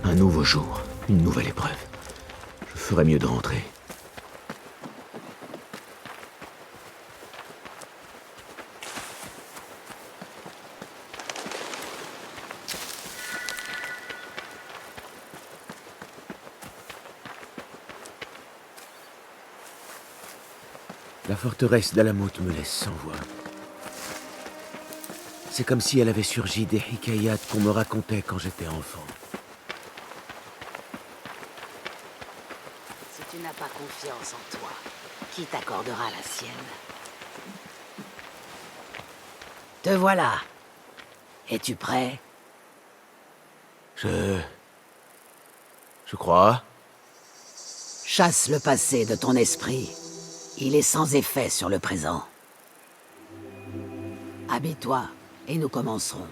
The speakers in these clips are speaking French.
Un nouveau jour, une nouvelle épreuve. Je ferais mieux de rentrer. La forteresse d'Alamut me laisse sans voix. C'est comme si elle avait surgi des hikayats qu'on me racontait quand j'étais enfant. Si tu n'as pas confiance en toi, qui t'accordera la sienne? Te voilà. Es-tu prêt? Je crois. Chasse le passé de ton esprit. Il est sans effet sur le présent. Habille-toi, et nous commencerons.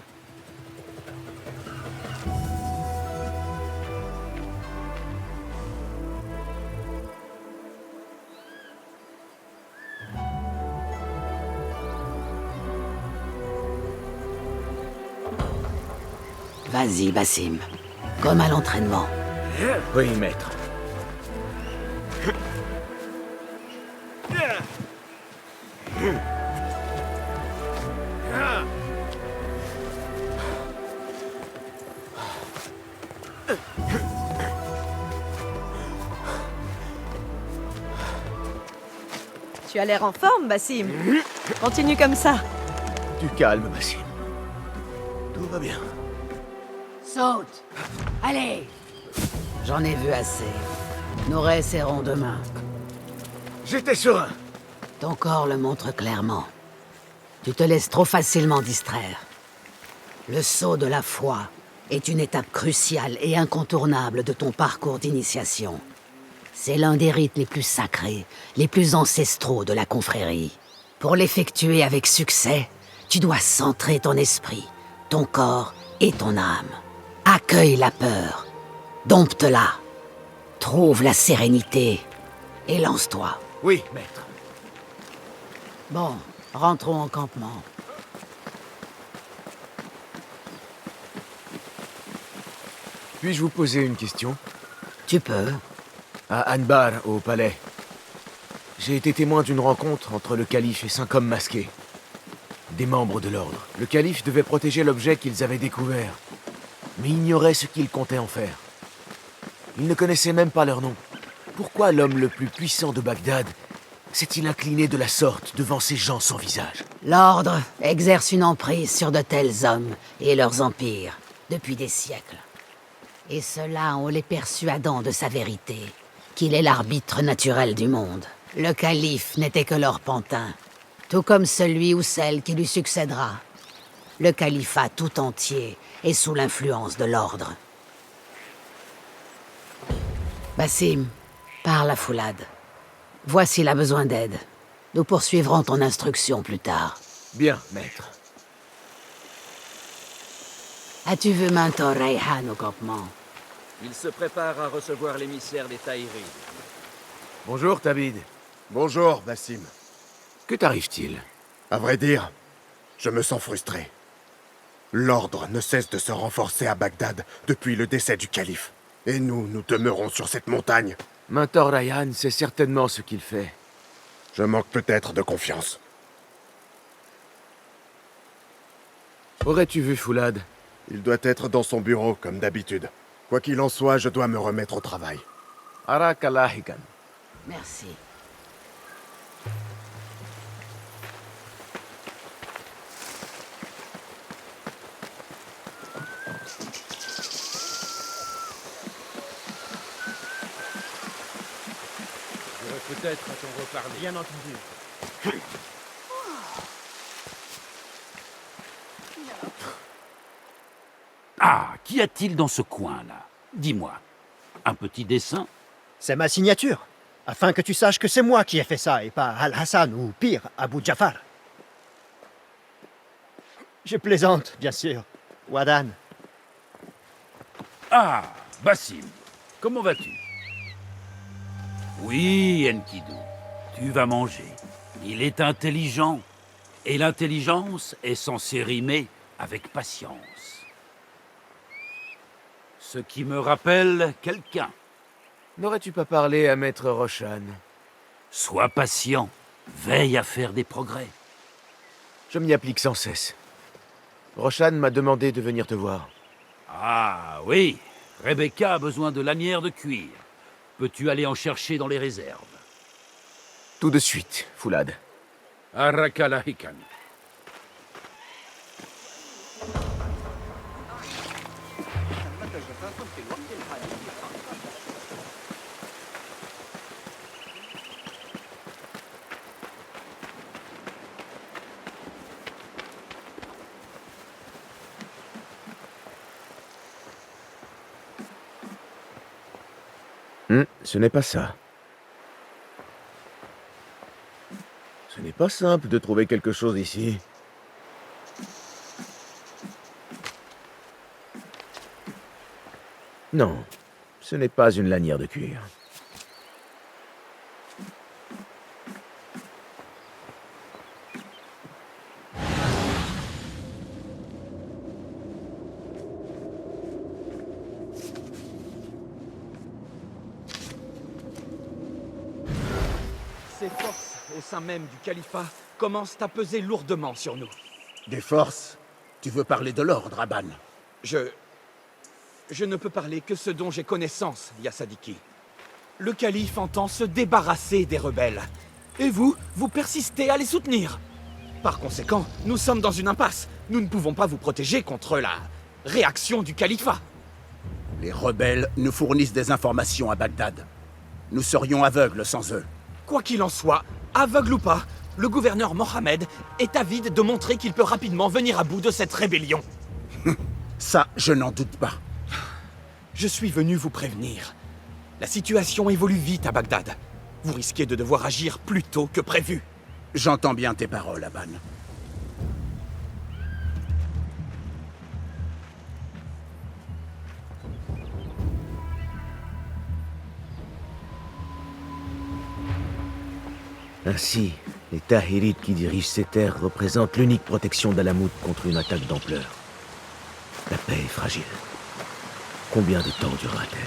Vas-y, Basim. Comme à l'entraînement. Oui, maître. Tu as l'air en forme, Basim. Continue comme ça. Du calme, Basim. Tout va bien. Saute! Allez! J'en ai vu assez. Nous réessaierons demain. J'étais serein. Ton corps le montre clairement. Tu te laisses trop facilement distraire. Le saut de la foi est une étape cruciale et incontournable de ton parcours d'initiation. C'est l'un des rites les plus sacrés, les plus ancestraux de la confrérie. Pour l'effectuer avec succès, tu dois centrer ton esprit, ton corps et ton âme. Accueille la peur, dompte-la, trouve la sérénité et lance-toi. Oui, maître. Bon, rentrons en campement. Puis-je vous poser une question? Tu peux. À Anbar, au palais. J'ai été témoin d'une rencontre entre le calife et 5 hommes masqués. Des membres de l'ordre. Le calife devait protéger l'objet qu'ils avaient découvert, mais ignorait ce qu'il comptait en faire. Il ne connaissait même pas leur nom. Pourquoi l'homme le plus puissant de Bagdad s'est-il incliné de la sorte devant ces gens sans visage? L'ordre exerce une emprise sur de tels hommes et leurs empires depuis des siècles. Et ceux-là en les persuadant de sa vérité, qu'il est l'arbitre naturel du monde. Le calife n'était que leur pantin, tout comme celui ou celle qui lui succédera. Le califat tout entier est sous l'influence de l'ordre. Basim, parle à Foulad. Vois s'il a besoin d'aide. Nous poursuivrons ton instruction plus tard. Bien, maître. As-tu vu Mentor Rayhan au campement? Il se prépare à recevoir l'émissaire des Tahirides. Bonjour, Tabid. Bonjour, Basim. Que t'arrive-t-il? À vrai dire, je me sens frustré. L'ordre ne cesse de se renforcer à Bagdad depuis le décès du calife. Et nous demeurons sur cette montagne. Mentor Rayhan sait certainement ce qu'il fait. Je manque peut-être de confiance. Aurais-tu vu Foulad? Il doit être dans son bureau, comme d'habitude. Quoi qu'il en soit, je dois me remettre au travail. Arak Alahikan. Merci. J'aurais peut-être à t'en reparler. Bien entendu. Qu'y a-t-il dans ce coin-là? Dis-moi. Un petit dessin? C'est ma signature, afin que tu saches que c'est moi qui ai fait ça et pas Al-Hassan ou pire, Abu Jafar. Je plaisante, bien sûr. Wadan. Ah, Bassim, comment vas-tu? Oui, Enkidu, tu vas manger. Il est intelligent. Et l'intelligence est censée rimer avec patience. Ce qui me rappelle quelqu'un. N'aurais-tu pas parlé à Maître Roshan? Sois patient. Veille à faire des progrès. Je m'y applique sans cesse. Roshan m'a demandé de venir te voir. Ah oui, Rebecca a besoin de lanières de cuir. Peux-tu aller en chercher dans les réserves? Tout de suite, Foulad. Arakalahikan. Ce n'est pas ça. Ce n'est pas simple de trouver quelque chose ici. Non, ce n'est pas une lanière de cuir. Ces forces au sein même du califat commencent à peser lourdement sur nous. Des forces? Tu veux parler de l'ordre, Aban? Je ne peux parler que ce dont j'ai connaissance, Yasadiki. Le calife entend se débarrasser des rebelles. Et vous persistez à les soutenir. Par conséquent, nous sommes dans une impasse. Nous ne pouvons pas vous protéger contre la réaction du califat. Les rebelles nous fournissent des informations à Bagdad. Nous serions aveugles sans eux. Quoi qu'il en soit, aveugle ou pas, le gouverneur Mohamed est avide de montrer qu'il peut rapidement venir à bout de cette rébellion. Ça, je n'en doute pas. Je suis venu vous prévenir. La situation évolue vite à Bagdad. Vous risquez de devoir agir plus tôt que prévu. J'entends bien tes paroles, Aban. Ainsi, les Tahirites qui dirigent ces terres représentent l'unique protection d'Alamout contre une attaque d'ampleur. La paix est fragile. Combien de temps durera-t-elle?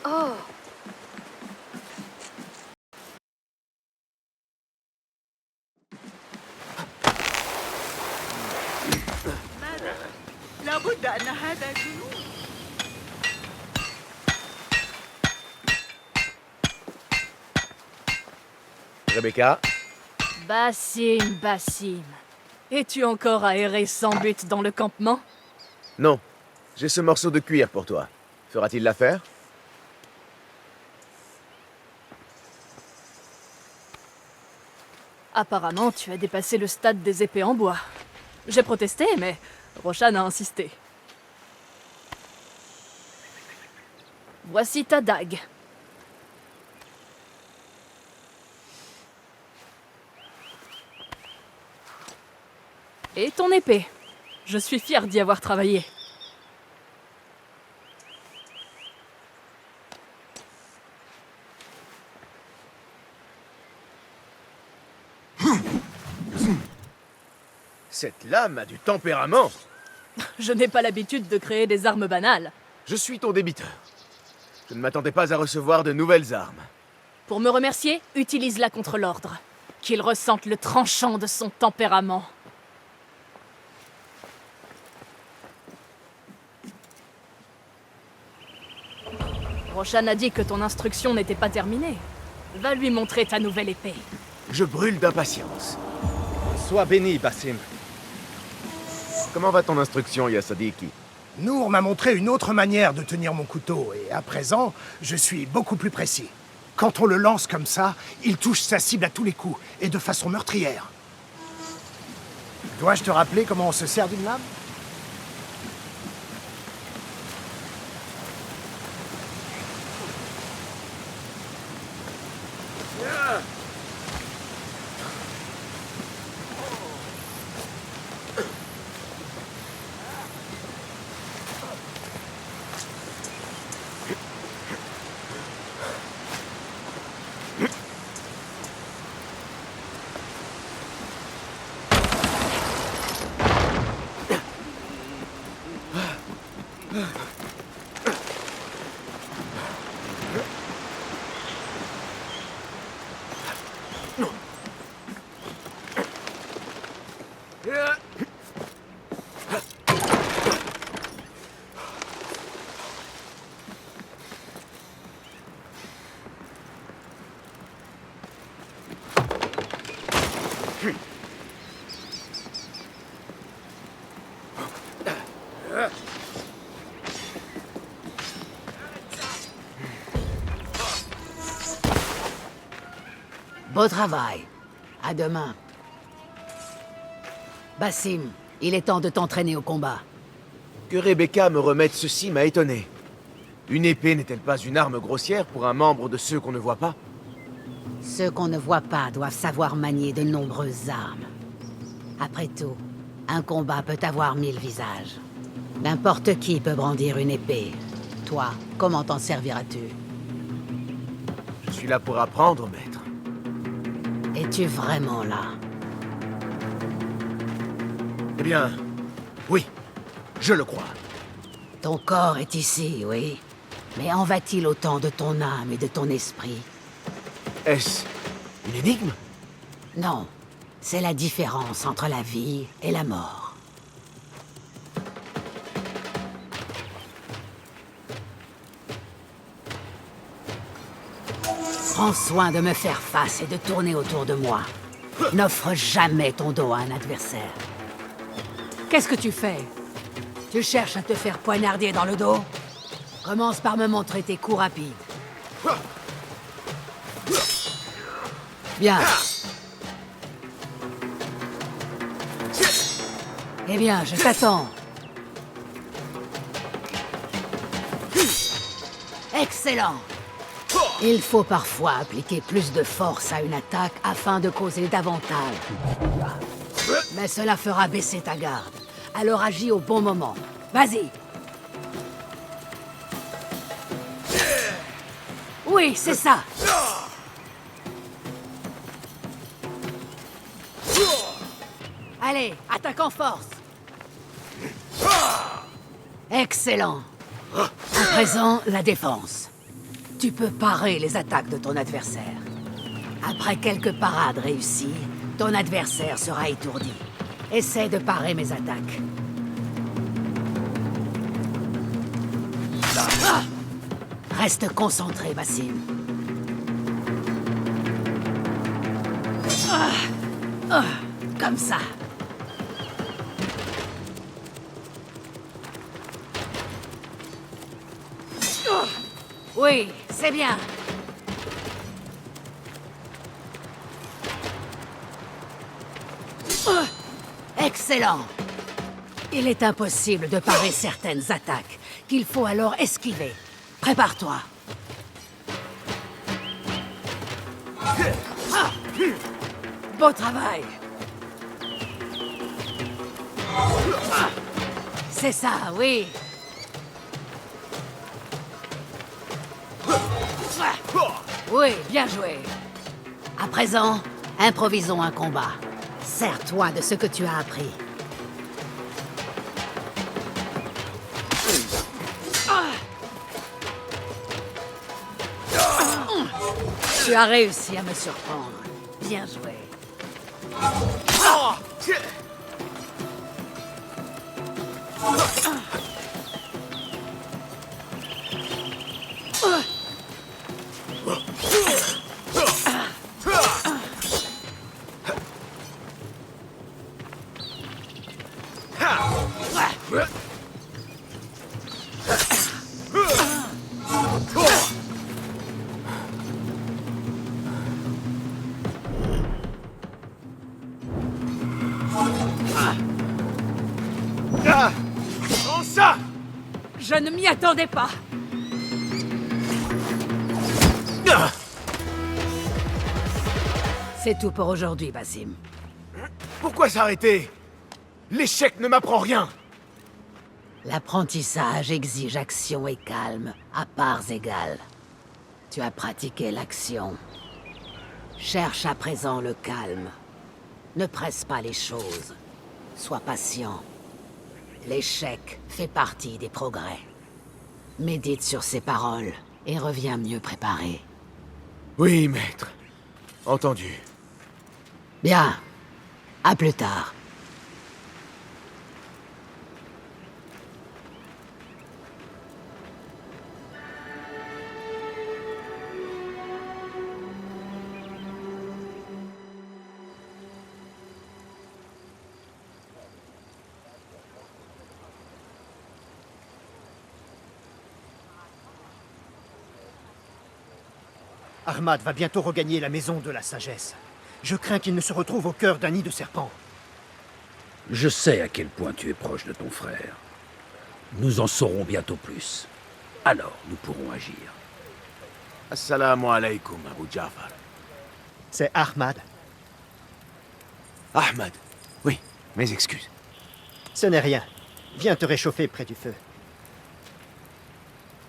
Oh, لابد أن هذا جنون. Rebecca? Bassim, Bassim. Es-tu encore à errer sans but dans le campement? Non. J'ai ce morceau de cuir pour toi. Fera-t-il l'affaire? Apparemment, tu as dépassé le stade des épées en bois. J'ai protesté, mais Roshan a insisté. Voici ta dague. Et ton épée. Je suis fier d'y avoir travaillé. Cette lame a du tempérament. Je n'ai pas l'habitude de créer des armes banales. Je suis ton débiteur. Je ne m'attendais pas à recevoir de nouvelles armes. Pour me remercier, utilise-la contre l'ordre. Qu'il ressente le tranchant de son tempérament. Roshan a dit que ton instruction n'était pas terminée. Va lui montrer ta nouvelle épée. Je brûle d'impatience. Sois béni, Bassim. Comment va ton instruction, Yasadiki? Nour m'a montré une autre manière de tenir mon couteau, et à présent, je suis beaucoup plus précis. Quand on le lance comme ça, il touche sa cible à tous les coups, et de façon meurtrière. Dois-je te rappeler comment on se sert d'une lame? Beau travail. À demain. Basim, il est temps de t'entraîner au combat. Que Rebecca me remette ceci m'a étonné. Une épée n'est-elle pas une arme grossière pour un membre de ceux qu'on ne voit pas? Ceux qu'on ne voit pas doivent savoir manier de nombreuses armes. Après tout, un combat peut avoir 1000 visages. N'importe qui peut brandir une épée. Toi, comment t'en serviras-tu? Je suis là pour apprendre, maître. Es-tu vraiment là? Eh bien, oui, je le crois. Ton corps est ici, oui. Mais en va-t-il autant de ton âme et de ton esprit? Est-ce une énigme? Non, c'est la différence entre la vie et la mort. Prends soin de me faire face et de tourner autour de moi. N'offre jamais ton dos à un adversaire. Qu'est-ce que tu fais? Tu cherches à te faire poignarder dans le dos? Commence par me montrer tes coups rapides. Bien. Eh bien, je t'attends. Excellent. Il faut parfois appliquer plus de force à une attaque afin de causer davantage. Mais cela fera baisser ta garde. Alors agis au bon moment. Vas-y. Oui, c'est ça. Allez, attaque en force. Excellent. À présent, la défense. Tu peux parer les attaques de ton adversaire. Après quelques parades réussies, ton adversaire sera étourdi. Essaie de parer mes attaques. Reste concentré, Basim. Comme ça. Oui, c'est bien. Excellent. Il est impossible de parer certaines attaques, qu'il faut alors esquiver. Prépare-toi. Beau travail. C'est ça, oui. Oui, bien joué. À présent, improvisons un combat. Sers-toi de ce que tu as appris. Tu as réussi à me surprendre. Bien joué. Je ne m'y attendais pas. C'est tout pour aujourd'hui, Basim. Pourquoi s'arrêter? L'échec ne m'apprend rien. L'apprentissage exige action et calme, à parts égales. Tu as pratiqué l'action. Cherche à présent le calme. Ne presse pas les choses. Sois patient. L'échec fait partie des progrès. Médite sur ces paroles et reviens mieux préparé. Oui, maître. Entendu. Bien. À plus tard. Ahmad va bientôt regagner la maison de la sagesse. Je crains qu'il ne se retrouve au cœur d'un nid de serpents. Je sais à quel point tu es proche de ton frère. Nous en saurons bientôt plus. Alors, nous pourrons agir. Assalamu alaikum, Abu Jafar. C'est Ahmad. Ahmad. Oui, mes excuses. Ce n'est rien. Viens te réchauffer près du feu.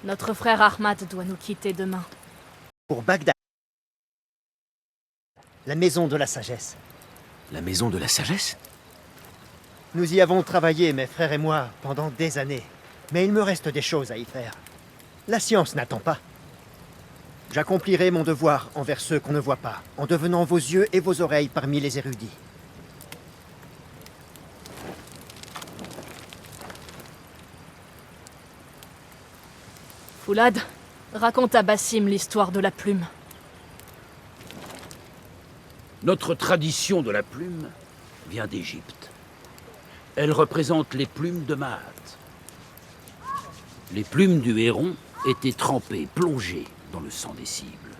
Notre frère Ahmad doit nous quitter demain. Pour Bagdad. La maison de la sagesse. La maison de la sagesse? Nous y avons travaillé, mes frères et moi, pendant des années. Mais il me reste des choses à y faire. La science n'attend pas. J'accomplirai mon devoir envers ceux qu'on ne voit pas, en devenant vos yeux et vos oreilles parmi les érudits. Foulad, raconte à Basim l'histoire de la plume. Notre tradition de la plume vient d'Égypte. Elle représente les plumes de Maat. Les plumes du héron étaient trempées, plongées dans le sang des cibles.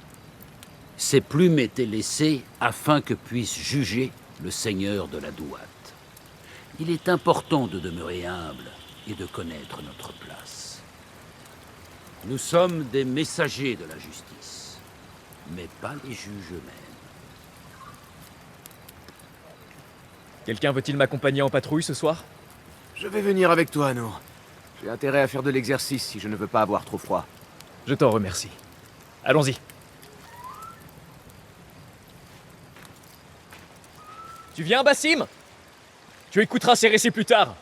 Ces plumes étaient laissées afin que puisse juger le seigneur de la Douate. Il est important de demeurer humble et de connaître notre place. Nous sommes des messagers de la justice, mais pas les juges eux-mêmes. Quelqu'un veut-il m'accompagner en patrouille ce soir? Je vais venir avec toi, Nour. J'ai intérêt à faire de l'exercice si je ne veux pas avoir trop froid. Je t'en remercie. Allons-y. Tu viens, Basim? Tu écouteras ces récits plus tard.